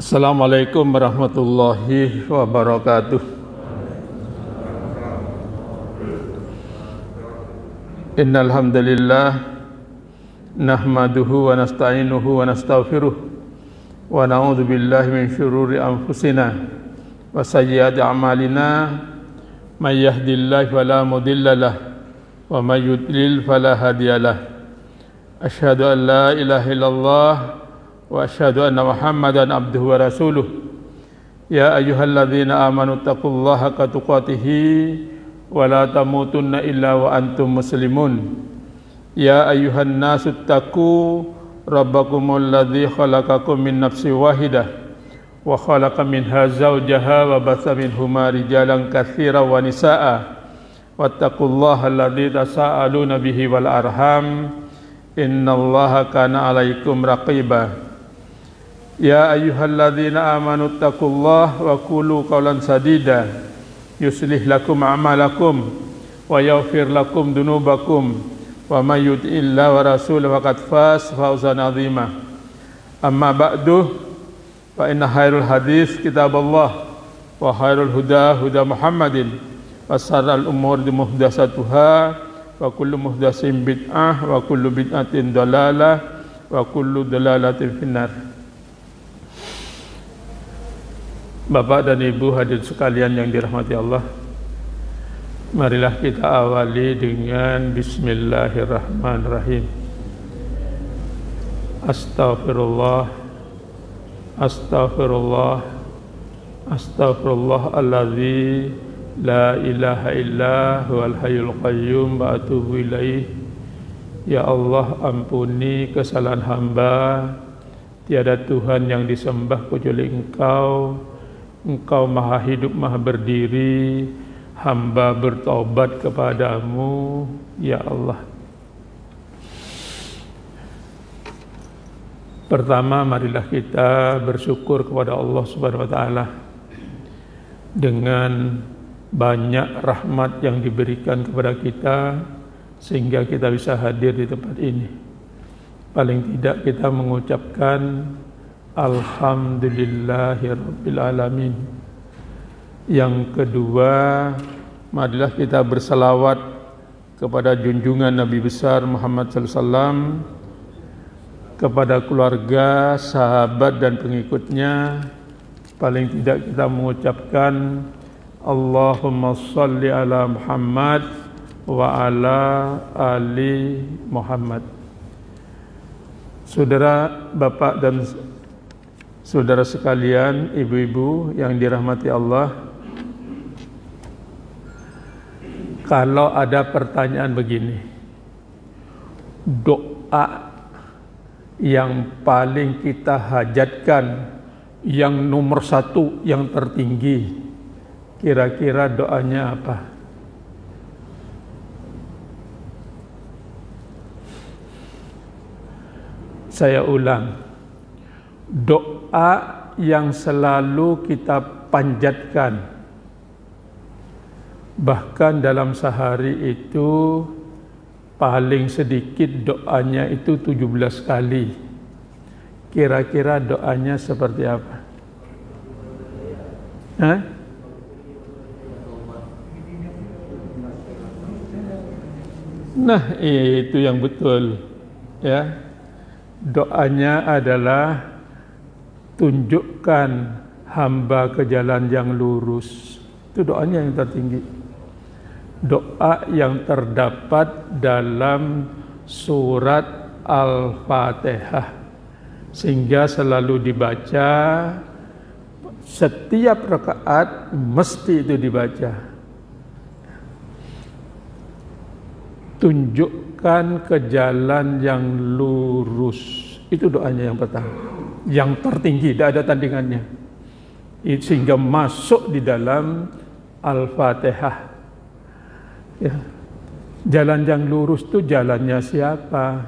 Assalamualaikum warahmatullahi wabarakatuh. Innal hamdalillah nahmaduhu wa nasta'inuhu wa nastaghfiruh wa na'udzu billahi min syururi anfusina wa sayyiati a'malina may yahdihillahu fala mudilla lahu wa may yudlil fala hadiyalah. Asyhadu an la ilaha illallah wa asyhadu anna Muhammadan abduhu wa rasuluh. Ya ayyuhalladzina amanu taqullaha haqqa tuqatih wa la tamutunna illa wa antum muslimun. Ya ayyuhan nasu taqu rabbakumul ladzi khalaqakum min nafsin wahidah wa khalaqa minha zawjaha wa batha minhuma rijalan katsiran wa nisaa'a wattaqullaha alladzi tasaaluna bihi wal arham innallaha kana 'alaikum raqiba. Ya ayyuhalladzina amanu taqullaha wa qulu qawlan sadida yuslih lakum a'malakum wa yaghfir lakum dunubakum wa may yuti'illaha wa rasulahu faqad faz fawzan 'azima. Amma ba'du fa inna khairul hadits kitabullah wa khairul huda huda Muhammadin wa syarrul umuri muhdatsatuha wa kullu muhdatsin bid'ah wa kullu bid'atin dhalalah wa kullu dhalalatin finnar. Bapak dan Ibu hadirin sekalian yang dirahmati Allah, marilah kita awali dengan bismillahirrahmanirrahim. Astaghfirullah, astaghfirullah, astaghfirullah alladzi la ilaha illa huwal hayyul qayyum wa atubu ilaih. Ya Allah, ampuni kesalahan hamba. Tiada Tuhan yang disembah kecuali Engkau. Engkau maha hidup, maha berdiri. Hamba bertobat kepadamu, ya Allah. Pertama, marilah kita bersyukur kepada Allah Subhanahu wa taala dengan banyak rahmat yang diberikan kepada kita sehingga kita bisa hadir di tempat ini. Paling tidak kita mengucapkan alhamdulillahirabbil alamin. Yang kedua, marilah kita berselawat kepada junjungan Nabi besar Muhammad sallallahu alaihi wasallam, kepada keluarga, sahabat dan pengikutnya. Paling tidak kita mengucapkan Allahumma sholli ala Muhammad wa ala ali Muhammad. Saudara, bapak dan saudara sekalian, ibu-ibu yang dirahmati Allah, kalau ada pertanyaan begini, doa yang paling kita hajatkan, yang nomor satu, yang tertinggi, kira-kira doanya apa? Saya ulang, doa yang selalu kita panjatkan, bahkan dalam sehari itu paling sedikit doanya itu 17 kali. Kira-kira doanya seperti apa? Hah? Nah, itu yang betul, ya. Doanya adalah tunjukkan hamba ke jalan yang lurus. Itu doanya yang tertinggi. Doa yang terdapat dalam surat Al-Fatihah, sehingga selalu dibaca setiap rakaat, mesti itu dibaca. Tunjukkan ke jalan yang lurus. Itu doanya yang pertama, yang tertinggi, tidak ada tandingannya, sehingga masuk di dalam Al-Fatihah. Ya. Jalan yang lurus itu jalannya siapa?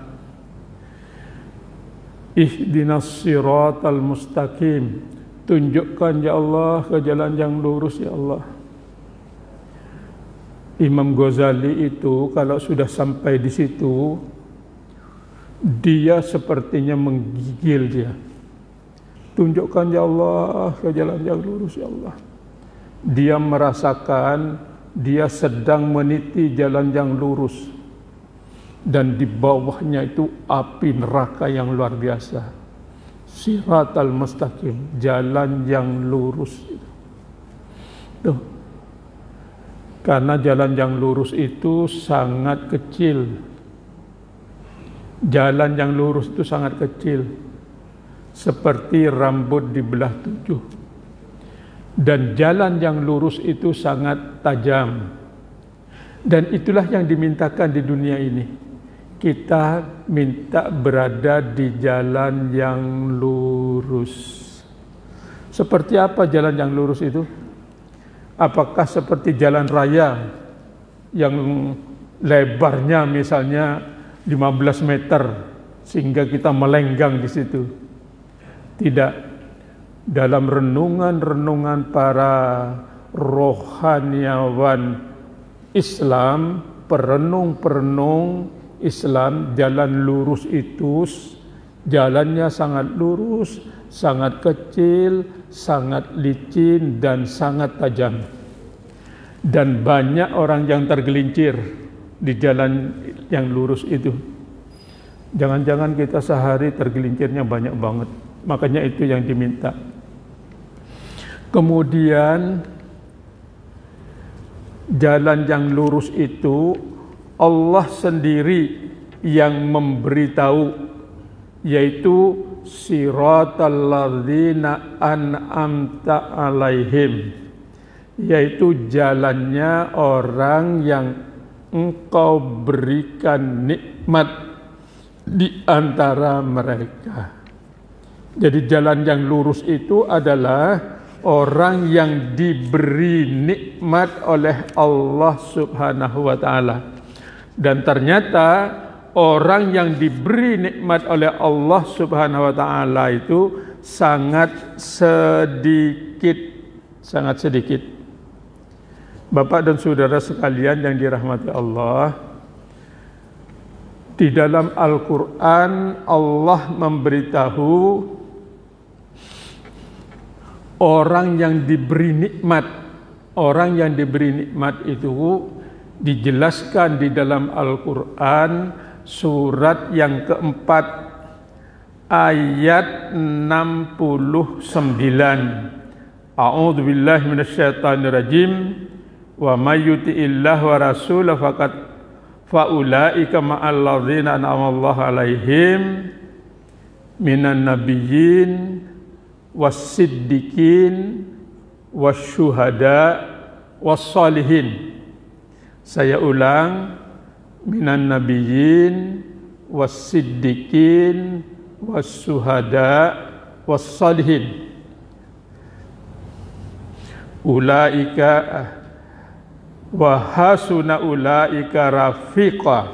Ihdinas siratal mustaqim. Tunjukkan ya Allah ke jalan yang lurus ya Allah. Imam Ghazali itu kalau sudah sampai di situ, dia sepertinya menggigil dia. tunjukkan ya Allah ke jalan yang lurus ya Allah. Dia merasakan dia sedang meniti jalan yang lurus, dan di bawahnya itu api neraka yang luar biasa. Siratal mustaqim, jalan yang lurus. Tuh. Karena jalan yang lurus itu sangat kecil. Jalan yang lurus itu sangat kecil, seperti rambut dibelah 7. Dan jalan yang lurus itu sangat tajam. Dan itulah yang dimintakan di dunia ini. Kita minta berada di jalan yang lurus. Seperti apa jalan yang lurus itu? Apakah seperti jalan raya yang lebarnya misalnya 15 meter sehingga kita melenggang di situ? Tidak. Dalam renungan-renungan para rohaniawan Islam, perenung-perenung Islam, jalan lurus itu jalannya sangat lurus, sangat kecil, sangat licin, dan sangat tajam. Dan banyak orang yang tergelincir di jalan yang lurus itu. Jangan-jangan kita sehari tergelincirnya banyak banget. Makanya itu yang diminta. Kemudian jalan yang lurus itu Allah sendiri yang memberitahu, yaitu siratal ladzina an'amta alaihim, yaitu jalannya orang yang engkau berikan nikmat di antara mereka. Jadi jalan yang lurus itu adalah orang yang diberi nikmat oleh Allah Subhanahu wa ta'ala. Dan ternyata orang yang diberi nikmat oleh Allah Subhanahu wa ta'ala itu sangat sedikit. Sangat sedikit. Bapak dan saudara sekalian yang dirahmati Allah, di dalam Al-Quran Allah memberitahu orang yang diberi nikmat. Orang yang diberi nikmat itu dijelaskan di dalam Al-Quran surat yang keempat ayat 69. A'udzu billahi minasyaitonir rajim. Wa may yuti'illah wa rasulahu faqad faulaika ma'al ladzina an'amallahu alaihim minan nabiyyin was-siddiqin wasyuhada was-salihin. Saya ulang, minan nabiyyin was-siddiqin wasyuhada was-salihin. Ulaika wa hasuna ulaika rafiqa.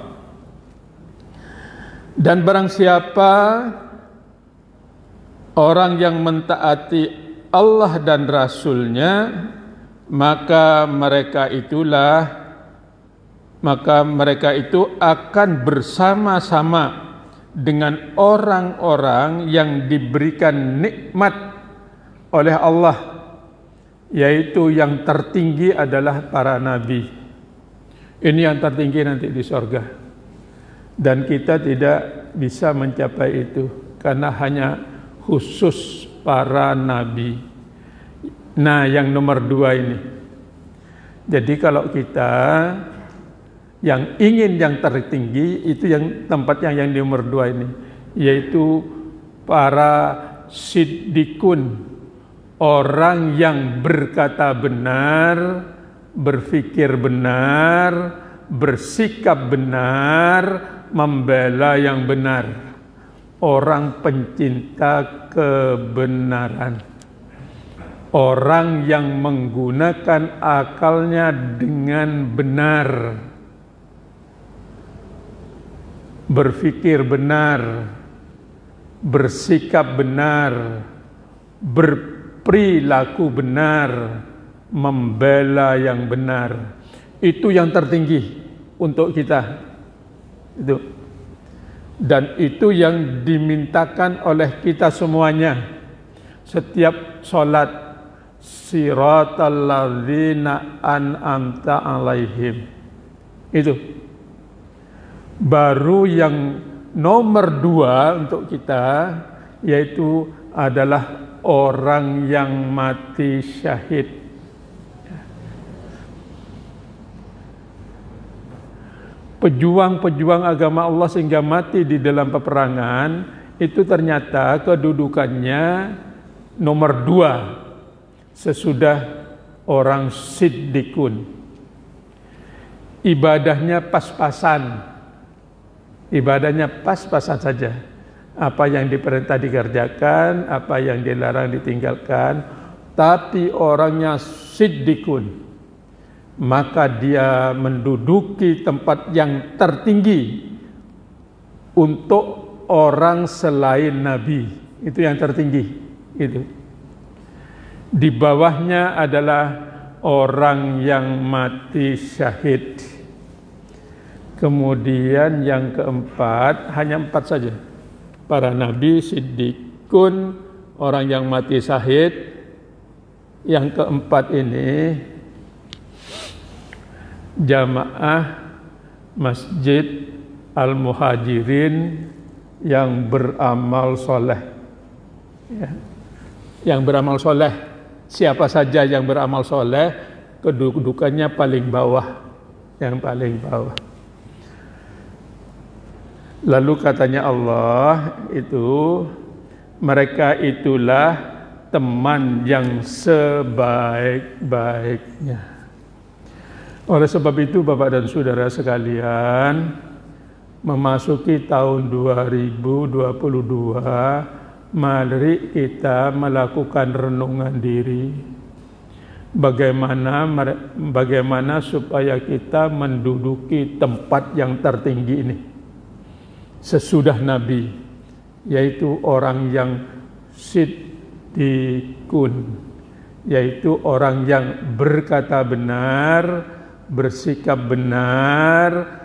Dan barang siapa orang yang mentaati Allah dan Rasul-Nya, maka mereka itu akan bersama-sama dengan orang-orang yang diberikan nikmat oleh Allah, yaitu yang tertinggi adalah para nabi. Ini yang tertinggi nanti di surga. Dan kita tidak bisa mencapai itu karena hanya khusus para nabi. Nah, yang nomor 2 ini. Jadi kalau kita yang ingin yang tertinggi, itu yang tempatnya yang nomor 2 ini, yaitu para siddiqun, orang yang berkata benar, berfikir benar, bersikap benar, membela yang benar. Orang pencinta kebenaran, orang yang menggunakan akalnya dengan benar, berfikir benar, bersikap benar, berperilaku benar, membela yang benar. Itu yang tertinggi untuk kita. Itu. Dan itu yang dimintakan oleh kita semuanya. setiap sholat siratal ladzina an'amta alaihim. Itu baru yang nomor 2 untuk kita, yaitu adalah orang yang mati syahid. Pejuang-pejuang agama Allah sehingga mati di dalam peperangan, itu ternyata kedudukannya nomor 2 sesudah orang siddiqun. Ibadahnya pas-pasan, ibadahnya pas-pasan saja. Apa yang diperintah dikerjakan, apa yang dilarang ditinggalkan. Tapi orangnya siddiqun, maka dia menduduki tempat yang tertinggi untuk orang selain Nabi. Itu yang tertinggi. Itu. Di bawahnya adalah orang yang mati syahid. Kemudian yang keempat, hanya 4 saja. Para nabi, siddiqun, orang yang mati syahid. Yang keempat ini jamaah Masjid Al-Muhajirin yang beramal soleh. Ya. Yang beramal soleh, siapa saja yang beramal soleh, kedudukannya paling bawah, yang paling bawah. Lalu katanya Allah itu, mereka itulah teman yang sebaik-baiknya. Oleh sebab itu Bapak dan Saudara sekalian, memasuki tahun 2022, mari kita melakukan renungan diri. Bagaimana supaya kita menduduki tempat yang tertinggi ini sesudah Nabi, yaitu orang yang siddiqun, yaitu orang yang berkata benar, bersikap benar,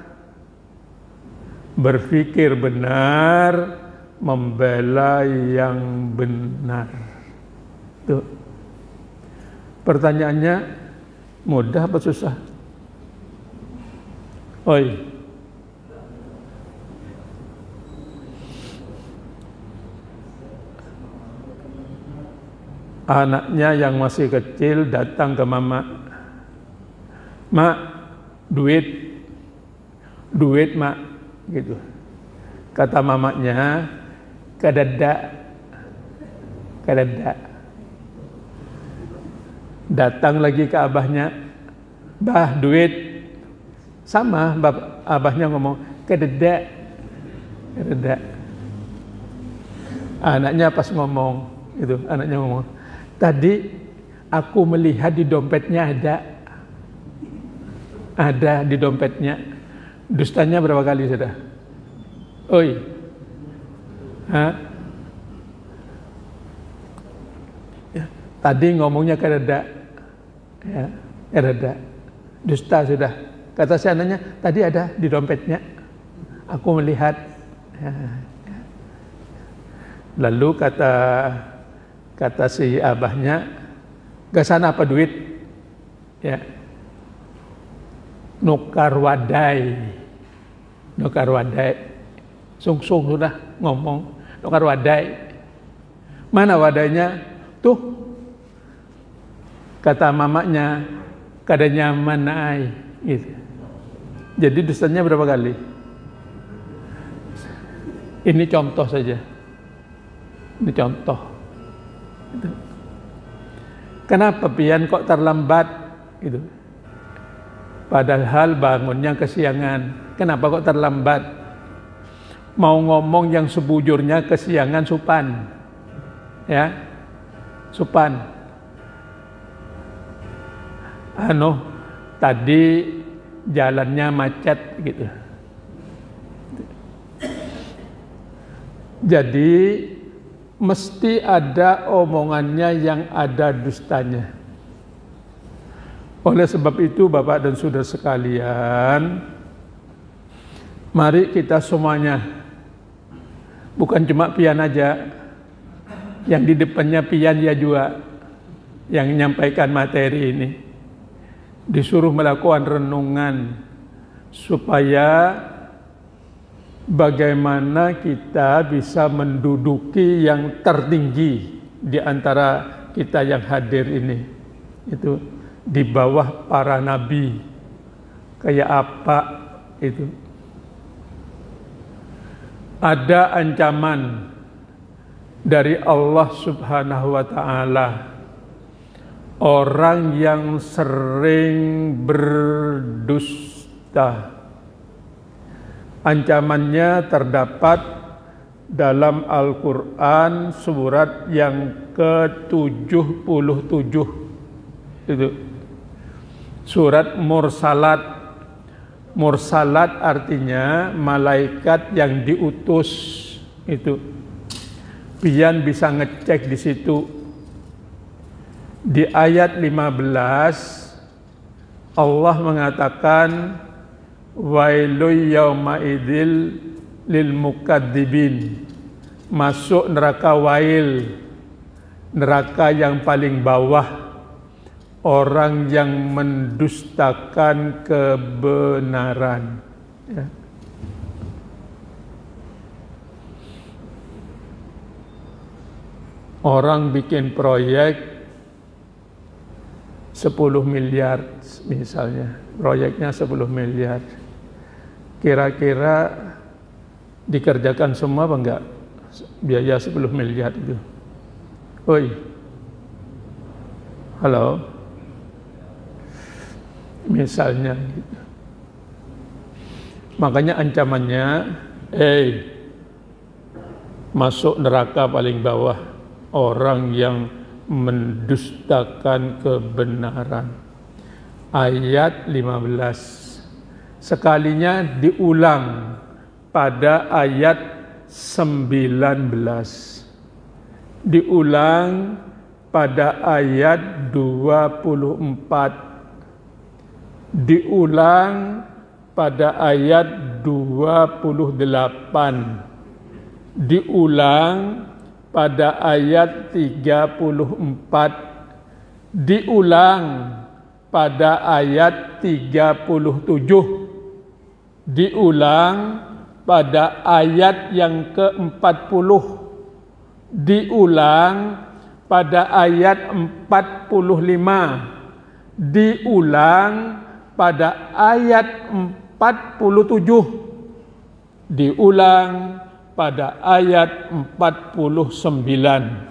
berpikir benar, membela yang benar. Tuh. Pertanyaannya, mudah apa susah? Oi. Anaknya yang masih kecil datang ke mama. Mak, duit mak, gitu. Kata mamanya, kadada. Datang lagi ke abahnya, bah, duit. Sama, abahnya ngomong, kadada. Anaknya pas ngomong, itu anaknya ngomong, tadi aku melihat di dompetnya ada di dompetnya. Dustanya berapa kali sudah? Oi. Hah? Ya, tadi ngomongnya kadada. Ya, kadada. Dusta sudah. Kata si anaknya, tadi ada di dompetnya. Aku melihat. Ya. Lalu kata si abahnya, gak sana apa duit? Ya. Nukar wadai, sung sudah ngomong, nukar wadai. Mana wadainya? Tuh, kata mamanya, kada nyaman naai. Gitu. Jadi dustanya berapa kali? Ini contoh saja. Ini contoh. Gitu. Kenapa pian kok terlambat? Gitu. Padahal bangunnya kesiangan. Kenapa kok terlambat? Mau ngomong yang sebujurnya kesiangan supan. Ya. Supan. Tadi jalannya macet gitu. Jadi mesti ada omongannya yang ada dustanya. Oleh sebab itu Bapak dan Saudara sekalian, mari kita semuanya, bukan cuma pian aja, yang di depannya pian ya juga yang menyampaikan materi ini disuruh melakukan renungan supaya bagaimana kita bisa menduduki yang tertinggi di antara kita yang hadir ini, itu di bawah para nabi. Kayak apa itu? Ada ancaman dari Allah Subhanahu wa Ta'ala, orang yang sering berdusta. Ancamannya terdapat dalam Al-Quran surat yang ke-77, itu surat Mursalat. Mursalat artinya malaikat yang diutus. Itu pian bisa ngecek di situ. Di ayat 15 Allah mengatakan wailul yauma idzil lil mukadzibin, masuk neraka wail, neraka yang paling bawah, orang yang mendustakan kebenaran. Ya. Orang bikin proyek 10 miliar misalnya, proyeknya 10 miliar. Kira-kira dikerjakan semua apa enggak? Biaya 10 miliar itu. Oi. Halo. Misalnya gitu. Makanya ancamannya masuk neraka paling bawah, orang yang mendustakan kebenaran. Ayat 15 sekalinya diulang pada ayat 19, diulang pada ayat 24, diulang pada ayat 28, diulang pada ayat 34, diulang pada ayat 37, diulang pada ayat yang ke-40, diulang pada ayat 45, diulang pada ayat 47, diulang pada ayat 49.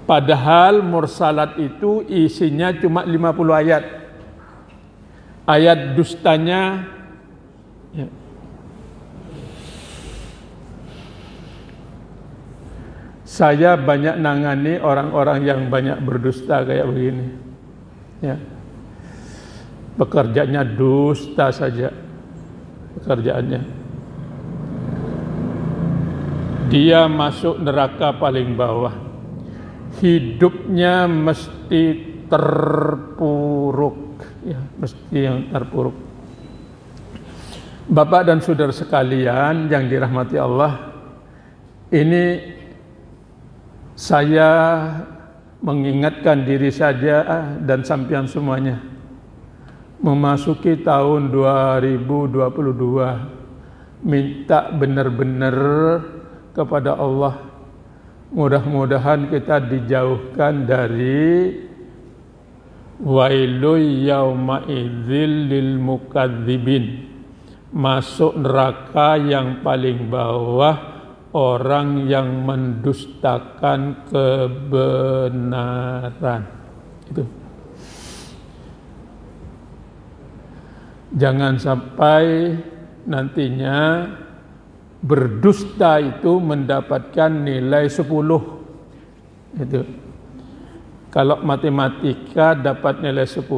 Padahal Mursalat itu isinya cuma 50 ayat. Ayat dustanya ya. Saya banyak nangani orang-orang yang banyak berdusta kayak begini. Ya. Pekerjaannya dusta saja. Pekerjaannya. Dia masuk neraka paling bawah. Hidupnya mesti terpuruk, ya, mesti yang terpuruk. Bapak dan saudara sekalian yang dirahmati Allah, ini saya mengingatkan diri saja dan sampean semuanya. Memasuki tahun 2022, minta benar-benar kepada Allah. Mudah-mudahan kita dijauhkan dari wailul yauma idzil lil mukadzibin, masuk neraka yang paling bawah, orang yang mendustakan kebenaran. Itu. Jangan sampai nantinya berdusta itu mendapatkan nilai 10. Itu. Kalau matematika dapat nilai 10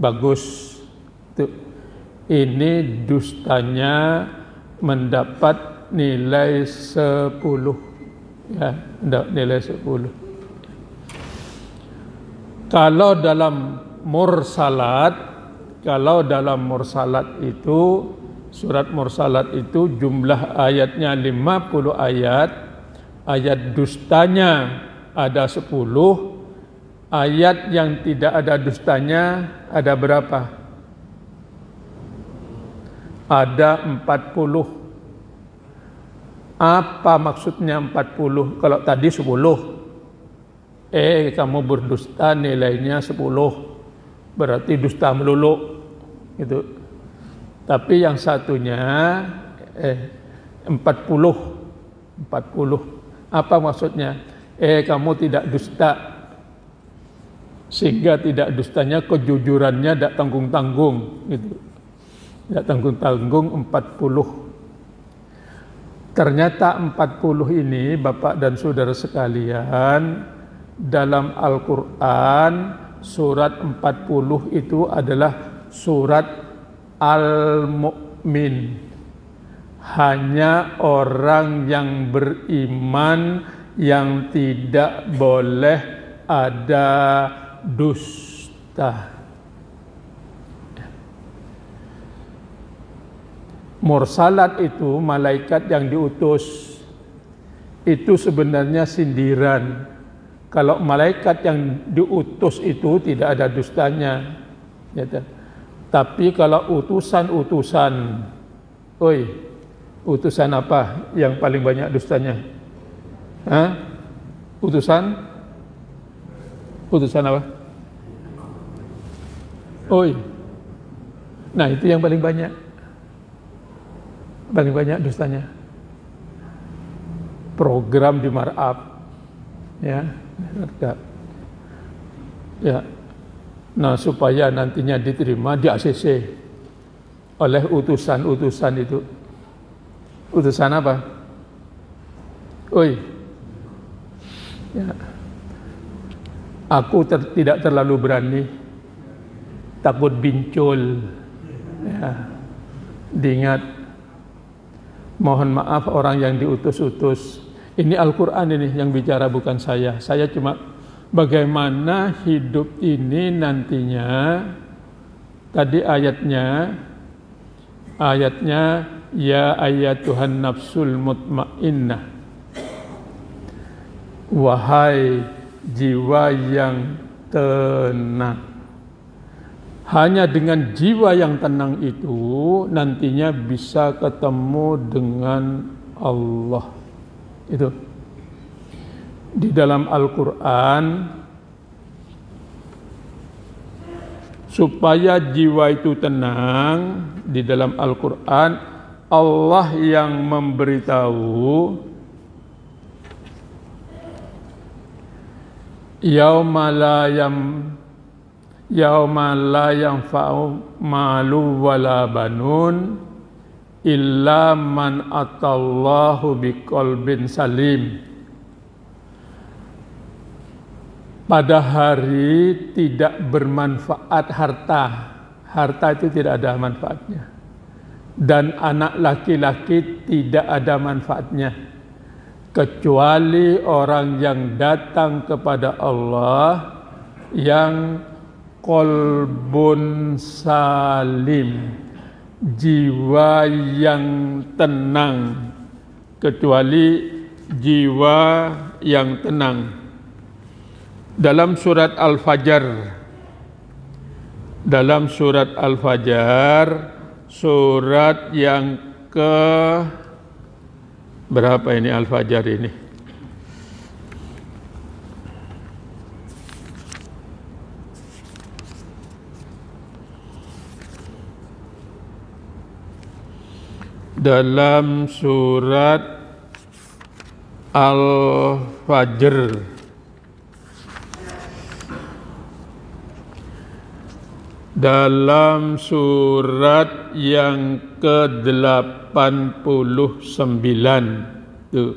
bagus. Itu. Ini dustanya mendapat nilai 10. Ya, nilai 10. Kalau dalam Mursalat itu surat Mursalat itu jumlah ayatnya 50 ayat, ayat dustanya ada 10, ayat yang tidak ada dustanya ada berapa? Ada 40. Apa maksudnya 40? Kalau tadi 10. Kamu berdusta nilainya 10. Berarti dusta melulu. Gitu. Tapi yang satunya 40. Apa maksudnya? Kamu tidak dusta. Sehingga tidak dustanya kejujurannya tidak tanggung-tanggung. Gitu. Tidak tanggung-tanggung 40. Ternyata 40 ini Bapak dan Saudara sekalian, dalam Al-Quran surat 40 itu adalah surat Al-Mu'min. Hanya orang yang beriman yang tidak boleh ada dusta. Mursalat itu malaikat yang diutus. Itu sebenarnya sindiran. Kalau malaikat yang diutus itu tidak ada dustanya. Tapi kalau utusan-utusan, utusan apa yang paling banyak dustanya? Utusan apa? Nah itu yang paling banyak. Paling banyak dustanya. Program di markup, ya. Nah supaya nantinya diterima di ACC oleh utusan-utusan itu. Utusan apa? Ya. Aku tidak terlalu berani, takut bincul. Ya. Diingat. Mohon maaf orang yang diutus-utus. Ini Al-Quran ini yang bicara, bukan saya. Saya cuma bagaimana hidup ini nantinya. Tadi ayatnya ya ayyatuhan nafsul mutmainnah. Wahai jiwa yang tenang. Hanya dengan jiwa yang tenang itu nantinya bisa ketemu dengan Allah. Itu di dalam Al-Quran, supaya jiwa itu tenang. Di dalam Al-Quran Allah yang memberitahu, yauma la yanfa'u malu wala banun illa man atallahu biqalbin salim. Pada hari tidak bermanfaat harta. Harta itu tidak ada manfaatnya. Dan anak laki-laki tidak ada manfaatnya. Kecuali orang yang datang kepada Allah yang qalbun salim, jiwa yang tenang. Kecuali jiwa yang tenang. Dalam surat Al-Fajr, surat yang ke berapa ini Al-Fajr ini? Dalam surat Al-Fajr dalam surat yang ke-89 tuh,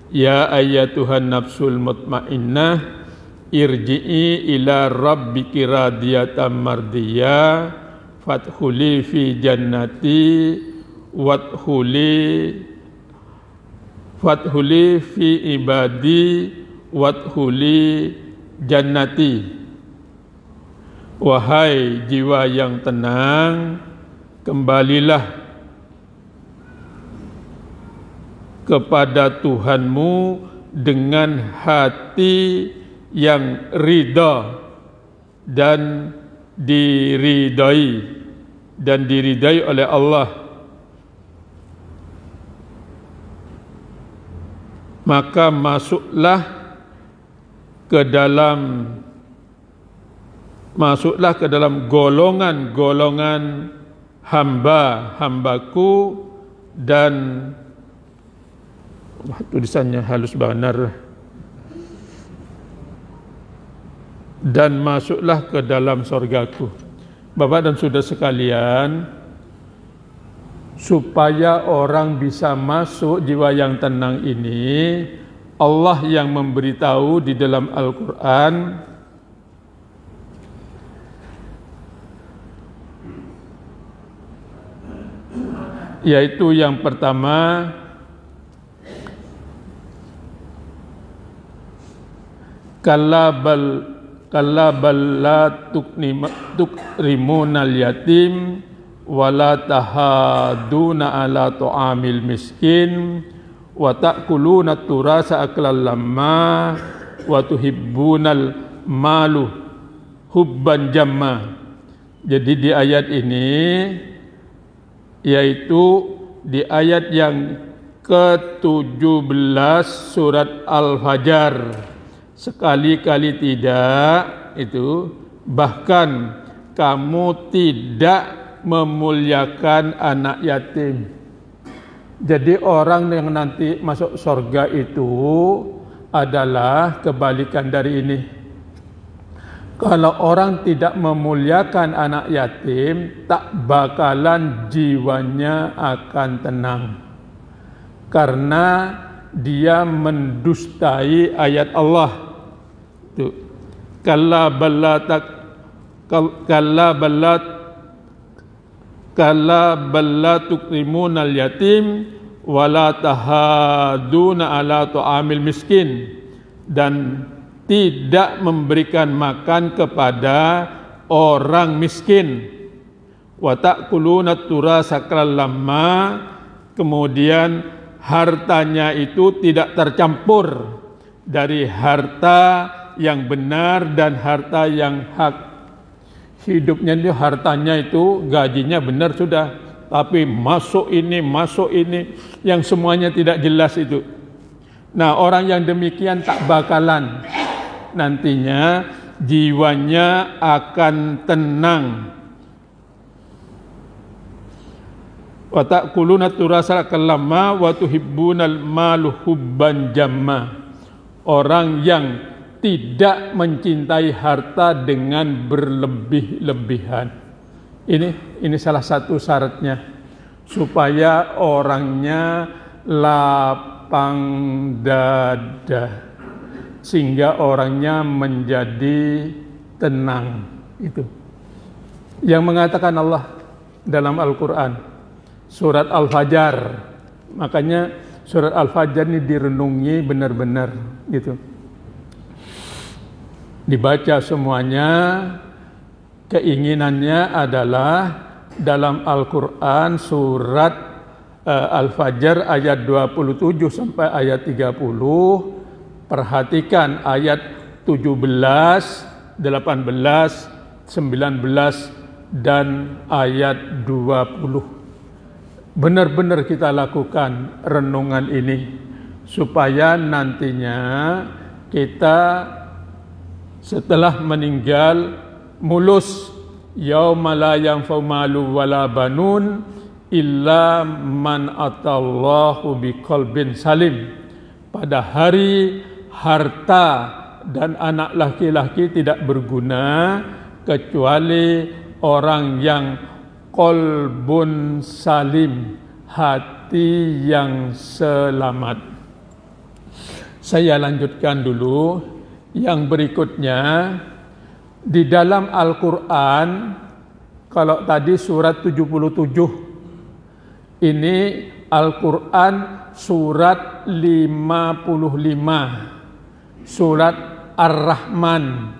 ya ayyatuhan nafsul mutmainnah irji'i ila rabbiki radiyatan mardiyah fadkhuli fi jannati wadkhuli fi ibadi wadkhuli jannati. Wahai jiwa yang tenang, kembalilah kepada Tuhanmu dengan hati yang ridha dan diridai oleh Allah, maka masuklah ke dalam golongan-golongan hamba-hambaku, dan tulisannya halus benar, dan masuklah ke dalam surgaku. Bapak dan saudara sekalian, supaya orang bisa masuk jiwa yang tenang ini, Allah yang memberitahu di dalam Al-Quran, yaitu yang pertama, kalla bal la tukrimunal yatim wala tahaduna ala ta'amil miskin wa ta'kuluna turasa aklan lamma wa tuhibbunal malu hubban jamma. Jadi di ayat ini, yaitu di ayat yang ke-17 surat Al-Fajr, sekali-kali tidak itu, bahkan kamu tidak memuliakan anak yatim. Jadi orang yang nanti masuk surga itu adalah kebalikan dari ini. Kalau orang tidak memuliakan anak yatim, tak bakalan jiwanya akan tenang, karena dia mendustai ayat Allah. Tuh. Kalla balla tukrimunal yatim wala tahaduna ala ta'amil miskin, dan tidak memberikan makan kepada orang miskin. Wa ta'kuluna turasa aklan lamma, kemudian hartanya itu tidak tercampur dari harta yang benar dan harta yang hak. Hidupnya itu hartanya itu gajinya benar sudah, tapi masuk ini yang semuanya tidak jelas itu. Nah, orang yang demikian tak bakalan nantinya jiwanya akan tenang. Wa ta'kuluna turasa kalama wa tuhibbunal malu hubban jamma. Orang yang tidak mencintai harta dengan berlebih-lebihan. Ini salah satu syaratnya supaya orangnya lapang dada, sehingga orangnya menjadi tenang. Itu yang mengatakan Allah dalam Al-Quran, surat Al-Fajr. Makanya surat Al-Fajr ini direnungi benar-benar gitu, dibaca semuanya. Keinginannya adalah dalam Al-Quran surat Al-Fajr ayat 27 sampai ayat 30, perhatikan ayat 17, 18, 19 dan ayat 20. Benar-benar kita lakukan renungan ini supaya nantinya kita setelah meninggal mulus, yauma la yanfa'u malu wala banun illa man atallahu biqalbin salim. Pada hari harta dan anak laki-laki tidak berguna kecuali orang yang qalbun salim, hati yang selamat. Saya lanjutkan dulu yang berikutnya. Di dalam Al-Quran, kalau tadi surat 77, ini Al-Quran surat 55, surat Ar-Rahman.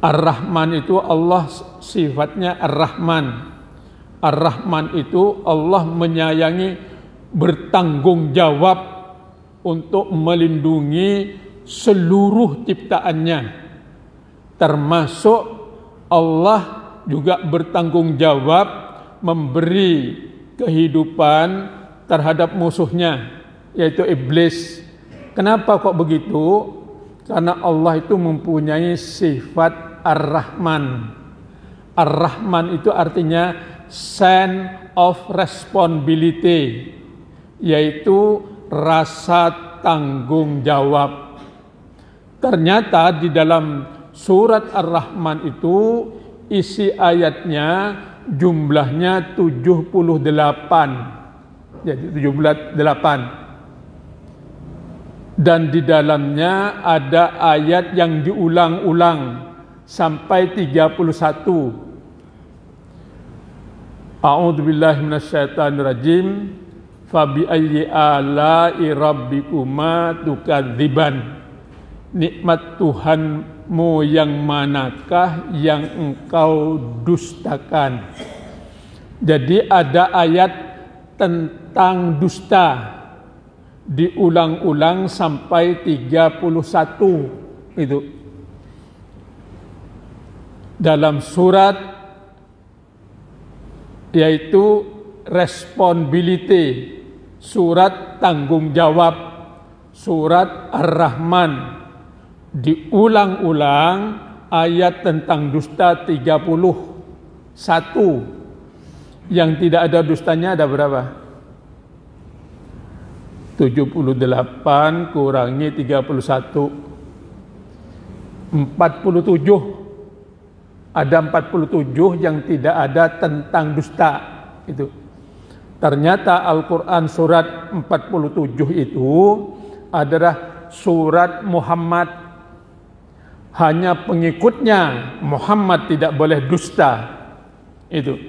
Ar-Rahman itu Allah sifatnya Ar-Rahman. Ar-Rahman itu Allah menyayangi bertanggung jawab untuk melindungi seluruh ciptaannya, termasuk Allah juga bertanggung jawab memberi kehidupan terhadap musuhnya, yaitu iblis. Kenapa kok begitu? Karena Allah itu mempunyai sifat Ar-Rahman. Ar-Rahman itu artinya sense of responsibility, yaitu rasa tanggung jawab. Ternyata di dalam surat Ar-Rahman itu isi ayatnya jumlahnya 78. Jadi 78. Dan di dalamnya ada ayat yang diulang-ulang sampai 31. A'udzubillahi minasyaitonirrajim. Fabi ayyi ala'i rabbikuma tukadziban. Nikmat Tuhanmu yang manakah yang engkau dustakan? Jadi ada ayat tentang dusta diulang-ulang sampai 31 itu dalam surat, yaitu responsibility, surat tanggung jawab, surat Ar-Rahman. Diulang-ulang ayat tentang dusta 31. Yang tidak ada dustanya ada berapa? 78 kurangi 31, 47. Ada 47 yang tidak ada tentang dusta itu. Ternyata Al-Quran surat 47 itu adalah surat Muhammad. Hanya pengikutnya Muhammad tidak boleh dusta. Itu.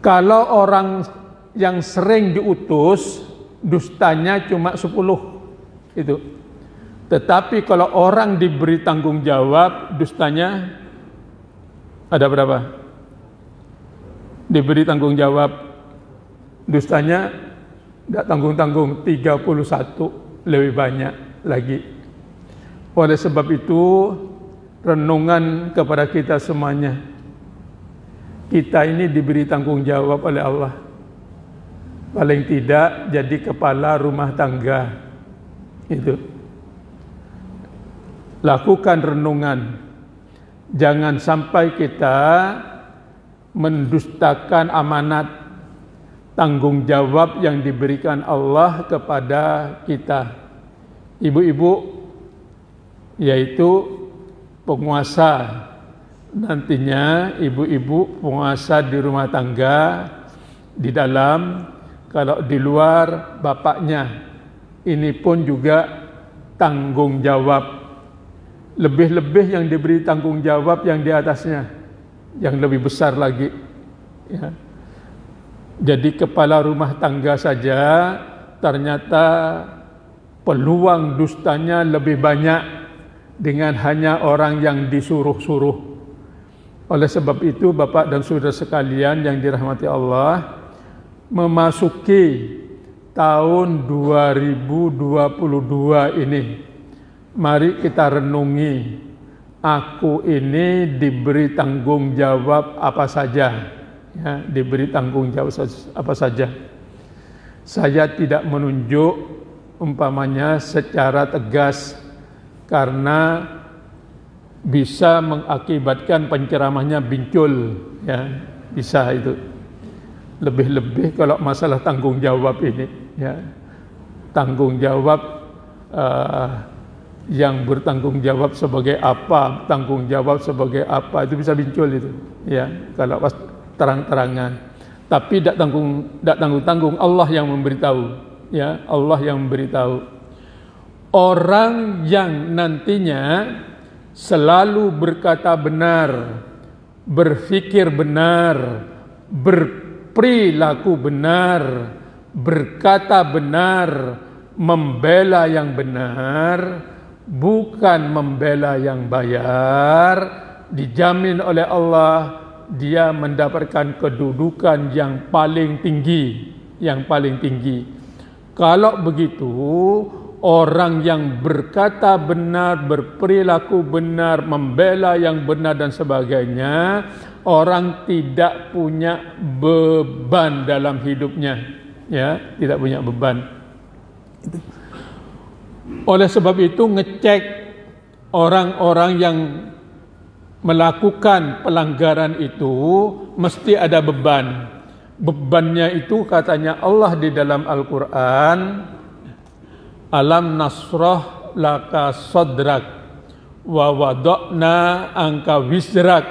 Kalau orang yang sering diutus, dustanya cuma 10 itu. Tetapi kalau orang diberi tanggung jawab, dustanya ada berapa? Diberi tanggung jawab, dustanya tidak tanggung-tanggung, 31, lebih banyak lagi. Oleh sebab itu, renungan kepada kita semuanya. Kita ini diberi tanggung jawab oleh Allah. Paling tidak jadi kepala rumah tangga. Itu. Lakukan renungan. Jangan sampai kita mendustakan amanat tanggung jawab yang diberikan Allah kepada kita. Ibu-ibu, yaitu penguasa. Nantinya ibu-ibu penguasa di rumah tangga, di dalam, kalau di luar bapaknya. Ini pun juga tanggung jawab. Lebih-lebih yang diberi tanggung jawab yang di atasnya, yang lebih besar lagi. Ya. Jadi kepala rumah tangga saja ternyata peluang dustanya lebih banyak dengan hanya orang yang disuruh-suruh. Oleh sebab itu, Bapak dan Saudara sekalian yang dirahmati Allah, memasuki tahun 2022 ini, mari kita renungi, aku ini diberi tanggung jawab apa saja, ya, diberi tanggung jawab apa saja. Saya tidak menunjuk umpamanya secara tegas karena bisa mengakibatkan penceramahnya bincul, ya, bisa itu. Lebih-lebih kalau masalah tanggung jawab ini, ya, tanggung jawab yang bertanggung jawab sebagai apa, tanggung jawab sebagai apa, itu bisa bincul itu, ya, kalau pas terang-terangan. Tapi tidak tanggung-tanggung, Allah yang memberitahu, ya, Allah yang memberitahu. Orang yang nantinya selalu berkata benar, berfikir benar, berperilaku benar, berkata benar, membela yang benar, bukan membela yang bayar, dijamin oleh Allah dia mendapatkan kedudukan yang paling tinggi, Kalau begitu, orang yang berkata benar, berperilaku benar, membela yang benar dan sebagainya, orang tidak punya beban dalam hidupnya, ya, tidak punya beban. Oleh sebab itu, ngecek orang-orang yang melakukan pelanggaran itu mesti ada beban. Bebannya itu katanya Allah di dalam Al-Quran, alam nasrah laka sadrak wa wada'na angka wisrak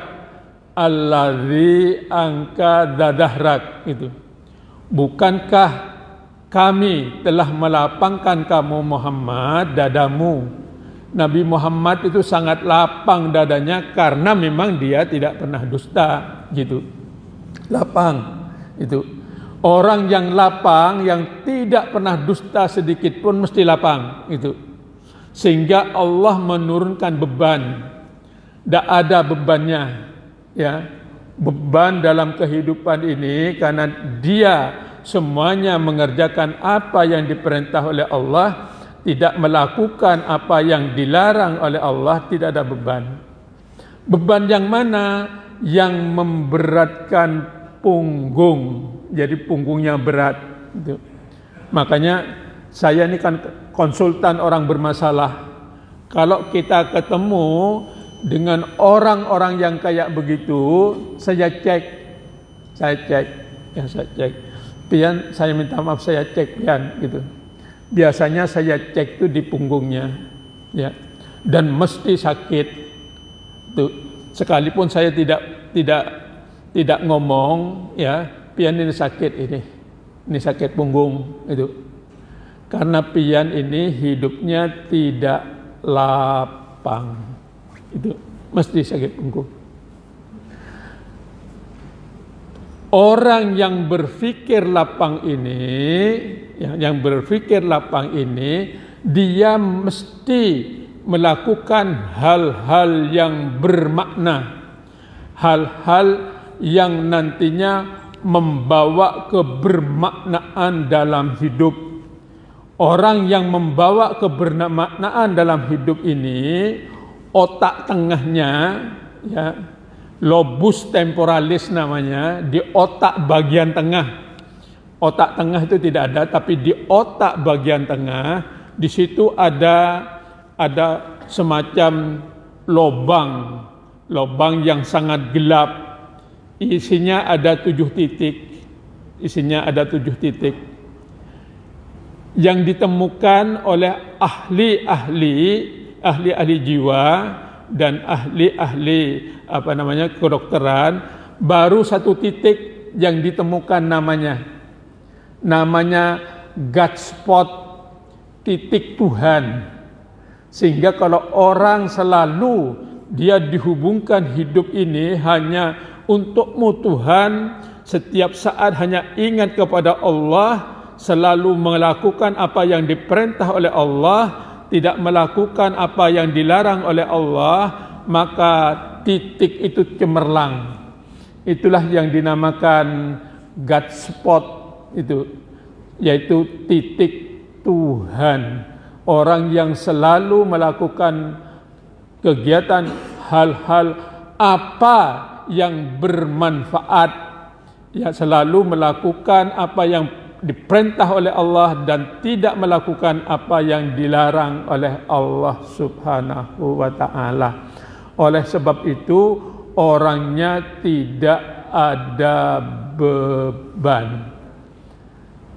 alladzi angka dadahrak. Itu. Bukankah kami telah melapangkan kamu Muhammad dadamu? Nabi Muhammad itu sangat lapang dadanya karena memang dia tidak pernah dusta, gitu. Lapang. Itu orang yang lapang, yang tidak pernah dusta sedikit pun mesti lapang, itu. Sehingga Allah menurunkan beban. Tidak ada bebannya, ya. Beban dalam kehidupan ini karena dia semuanya mengerjakan apa yang diperintah oleh Allah, tidak melakukan apa yang dilarang oleh Allah, tidak ada beban. Beban yang mana? Yang memberatkan punggung, jadi punggungnya berat. Gitu. Makanya saya ini kan konsultan orang bermasalah. Kalau kita ketemu dengan orang-orang yang kayak begitu, saya cek. Pian, saya minta maaf, saya cek Pian, gitu. Biasanya saya cek itu di punggungnya, ya, dan mesti sakit. Tuh, sekalipun saya tidak ngomong, ya, Pian ini sakit ini sakit punggung, itu. Karena Pian ini hidupnya tidak lapang, itu mesti sakit punggung. Orang yang berpikir lapang ini, dia mesti melakukan hal-hal yang bermakna, hal-hal yang nantinya membawa kebermaknaan dalam hidup. Orang yang membawa kebermaknaan dalam hidup ini, otak tengahnya, ya, lobus temporalis namanya, di otak bagian tengah. Otak tengah itu tidak ada, tapi di otak bagian tengah, di situ ada semacam lubang yang sangat gelap. Isinya ada 7 titik. Yang ditemukan oleh ahli-ahli jiwa dan ahli kedokteran, baru 1 titik yang ditemukan namanya God spot, titik Tuhan. Sehingga kalau orang selalu dia dihubungkan hidup ini hanya untukmu Tuhan, setiap saat hanya ingat kepada Allah, selalu melakukan apa yang diperintah oleh Allah, tidak melakukan apa yang dilarang oleh Allah, maka titik itu cemerlang. Itulah yang dinamakan God spot, itu, yaitu titik Tuhan. Orang yang selalu melakukan kegiatan hal-hal apa yang bermanfaat, ya, selalu melakukan apa yang diperintah oleh Allah dan tidak melakukan apa yang dilarang oleh Allah Subhanahu wa ta'ala. Oleh sebab itu orangnya tidak ada beban.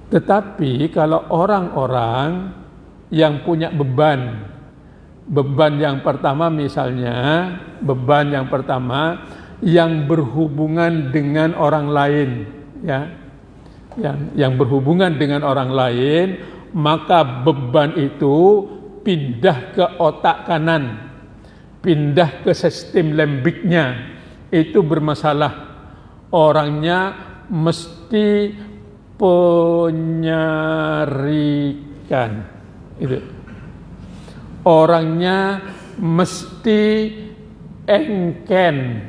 Tetapi kalau orang-orang yang punya beban yang pertama, misalnya beban yang pertama yang berhubungan dengan orang lain, ya, yang berhubungan dengan orang lain, maka beban itu pindah ke otak kanan, pindah ke sistem lembiknya, itu bermasalah. Orangnya mesti penyarikan, itu. Orangnya mesti engken,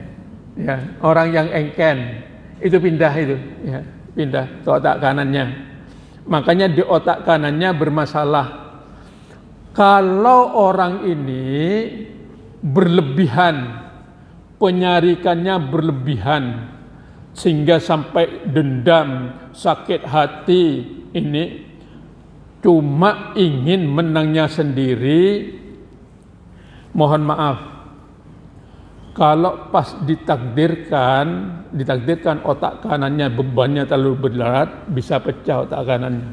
Ya, orang yang engken itu pindah itu, ya, pindah ke otak kanannya. Makanya di otak kanannya bermasalah. Kalau orang ini berlebihan, penyarikannya berlebihan, sehingga sampai dendam, sakit hati, ini cuma ingin menangnya sendiri, mohon maaf, kalau pas ditakdirkan otak kanannya bebannya terlalu berat, bisa pecah otak kanannya.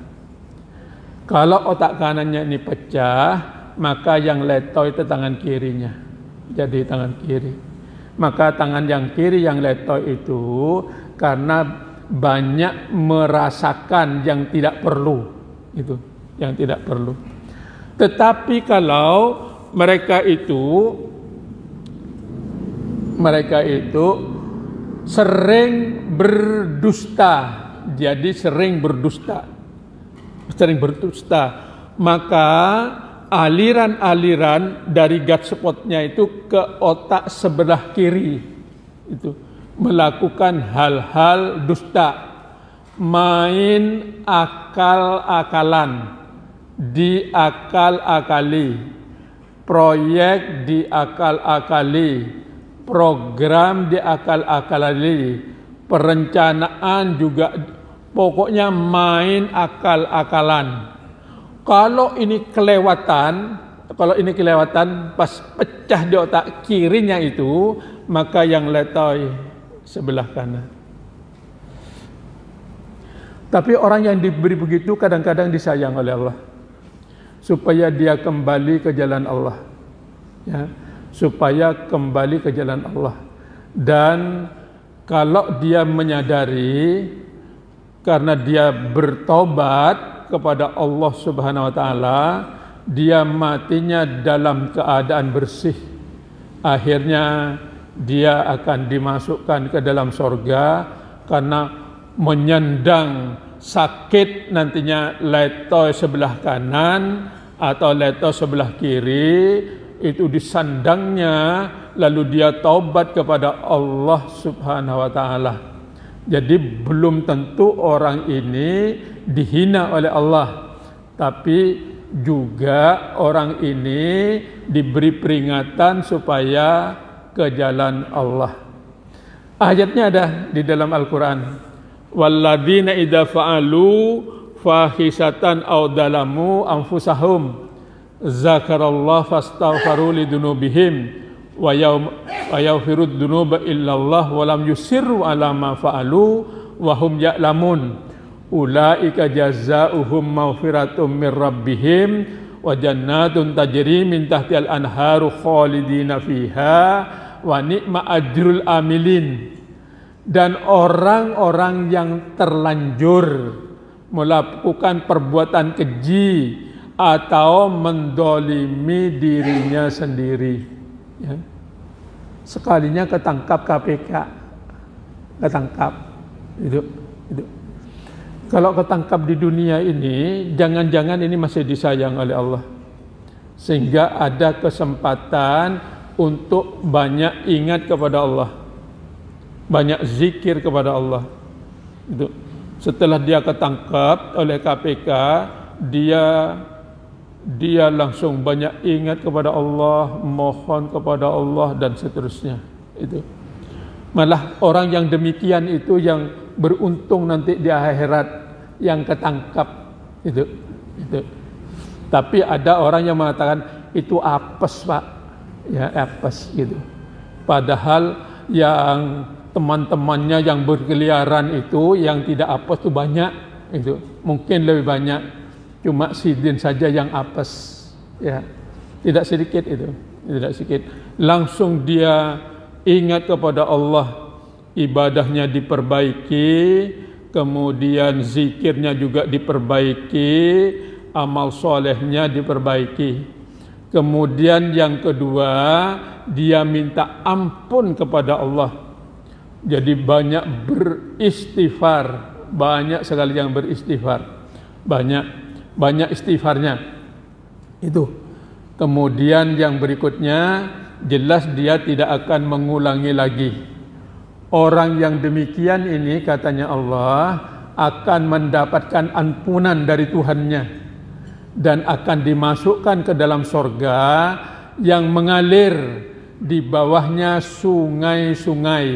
Kalau otak kanannya ini pecah, maka yang letoy itu tangan kirinya, jadi tangan kiri. Maka tangan yang kiri yang letoy itu karena banyak merasakan yang tidak perlu, itu yang tidak perlu. Tetapi kalau mereka itu sering berdusta, jadi sering berdusta, maka aliran-aliran dari gut spotnya itu ke otak sebelah kiri, itu melakukan hal-hal dusta, main akal-akalan, diakal-akali, proyek diakal-akali, program diakal-akali, perencanaan juga, pokoknya main akal-akalan. Kalau ini kelewatan pas pecah di otak kirinya itu, maka yang letoy sebelah kanan. Tapi orang yang diberi begitu kadang-kadang disayang oleh Allah, supaya dia kembali ke jalan Allah, ya, supaya kembali ke jalan Allah. Dan kalau dia menyadari karena dia bertobat kepada Allah Subhanahu wa taala, dia matinya dalam keadaan bersih, akhirnya dia akan dimasukkan ke dalam surga karena menyandang sakit nantinya letoy sebelah kanan atau letoy sebelah kiri, itu disandangnya, lalu dia taubat kepada Allah Subhanahu wa taala. Jadi belum tentu orang ini dihina oleh Allah, tapi juga orang ini diberi peringatan supaya ke jalan Allah. Ayatnya ada di dalam Al-Quran. Walladzina idza fa'alu fahisatan aw dalamu anfusahum zakarallah fastaghfaru lidunubihim wa yaghfirud dunuba illallah wa lam yusirru ala ma fa'alu wa hum ya'lamun ulaika jazaohum maghfiratum mir rabbihim wa jannatun tajri min tahtihal anharu khalidina fiha wa ni'ma ajrul amilin. Dan orang-orang yang terlanjur melakukan perbuatan keji atau mendolimi dirinya sendiri, ya, sekalinya ketangkap KPK, ketangkap itu. Kalau ketangkap di dunia ini, jangan-jangan ini masih disayang oleh Allah, sehingga ada kesempatan untuk banyak ingat kepada Allah, banyak zikir kepada Allah. Itu setelah dia ketangkap oleh KPK, dia langsung banyak ingat kepada Allah, mohon kepada Allah dan seterusnya. Itu malah orang yang demikian itu yang beruntung nanti di akhirat, yang ketangkap itu. Tapi ada orang yang mengatakan itu apes, Pak, ya apes gitu. Padahal yang teman-temannya yang berkeliaran itu yang tidak apes itu banyak, itu mungkin lebih banyak. Cuma Sidin saja yang apes, ya, tidak sedikit itu, tidak sedikit. Langsung dia ingat kepada Allah, ibadahnya diperbaiki, kemudian zikirnya juga diperbaiki, amal solehnya diperbaiki. Kemudian yang kedua, dia minta ampun kepada Allah. Jadi banyak beristighfar, banyak sekali yang beristighfar, banyak istighfarnya itu. Kemudian yang berikutnya, jelas dia tidak akan mengulangi lagi Orang yang demikian ini katanya Allah akan mendapatkan ampunan dari Tuhannya dan akan dimasukkan ke dalam sorga yang mengalir di bawahnya sungai-sungai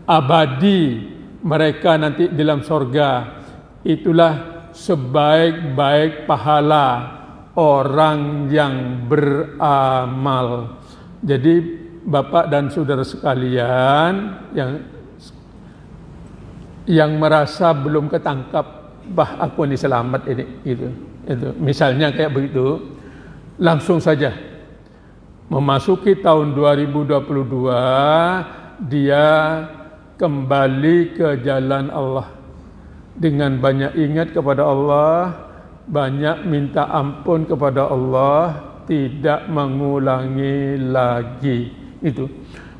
abadi. Mereka nanti di dalam sorga. Itulah sebaik-baik pahala orang yang beramal. Jadi Bapak dan saudara sekalian yang merasa belum ketangkap, bah aku ini selamat ini, itu. Misalnya kayak begitu, langsung saja memasuki tahun 2022 dia kembali ke jalan Allah dengan banyak ingat kepada Allah, banyak minta ampun kepada Allah, tidak mengulangi lagi. Itu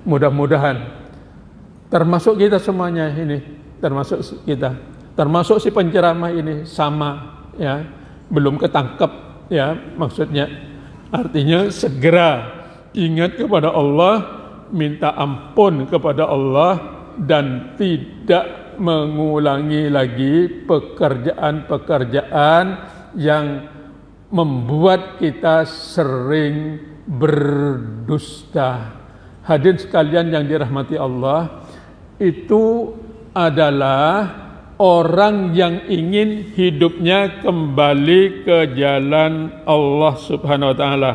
mudah-mudahan termasuk kita semuanya ini, termasuk kita, termasuk si penceramah ini sama ya, belum ketangkep ya, maksudnya artinya segera ingat kepada Allah, minta ampun kepada Allah dan tidak mengulangi lagi pekerjaan-pekerjaan yang membuat kita sering berdusta. Hadirin sekalian yang dirahmati Allah, itu adalah orang yang ingin hidupnya kembali ke jalan Allah Subhanahu wa taala.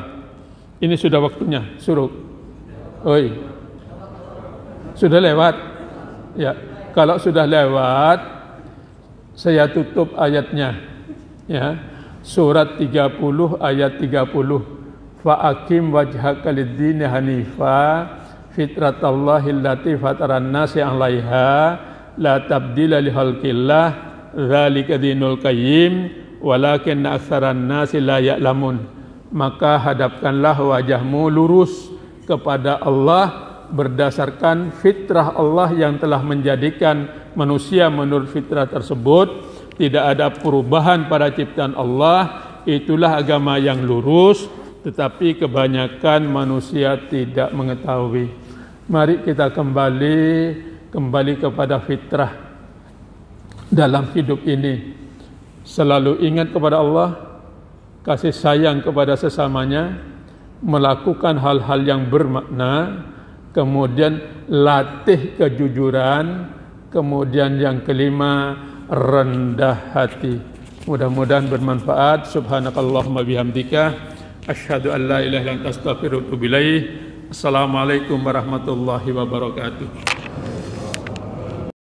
Ini sudah waktunya, suruh. Oi. Sudah lewat. Ya, kalau sudah lewat saya tutup ayatnya. Ya. Surat 30 ayat 30. Fa'akim wajhaka lid-dini hanifa fitratallahi allati fataran nasi 'alaiha la tabdila li khalqillah dzalika dinul qayyim walakin aktsaran nasi la ya'lamun. Maka hadapkanlah wajahmu lurus kepada Allah berdasarkan fitrah Allah yang telah menjadikan manusia menurut fitrah tersebut. Tidak ada perubahan pada ciptaan Allah. Itulah agama yang lurus, tetapi kebanyakan manusia tidak mengetahui. Mari kita kembali kepada fitrah dalam hidup ini. Selalu ingat kepada Allah, kasih sayang kepada sesamanya, melakukan hal-hal yang bermakna, kemudian latih kejujuran, kemudian yang kelima rendah hati. Mudah-mudahan bermanfaat. Subhanakallahumma bihamdika asyhadu an la ilaha illa anta astaghfiruka wa atubu ilaik. Assalamualaikum warahmatullahi wabarakatuh.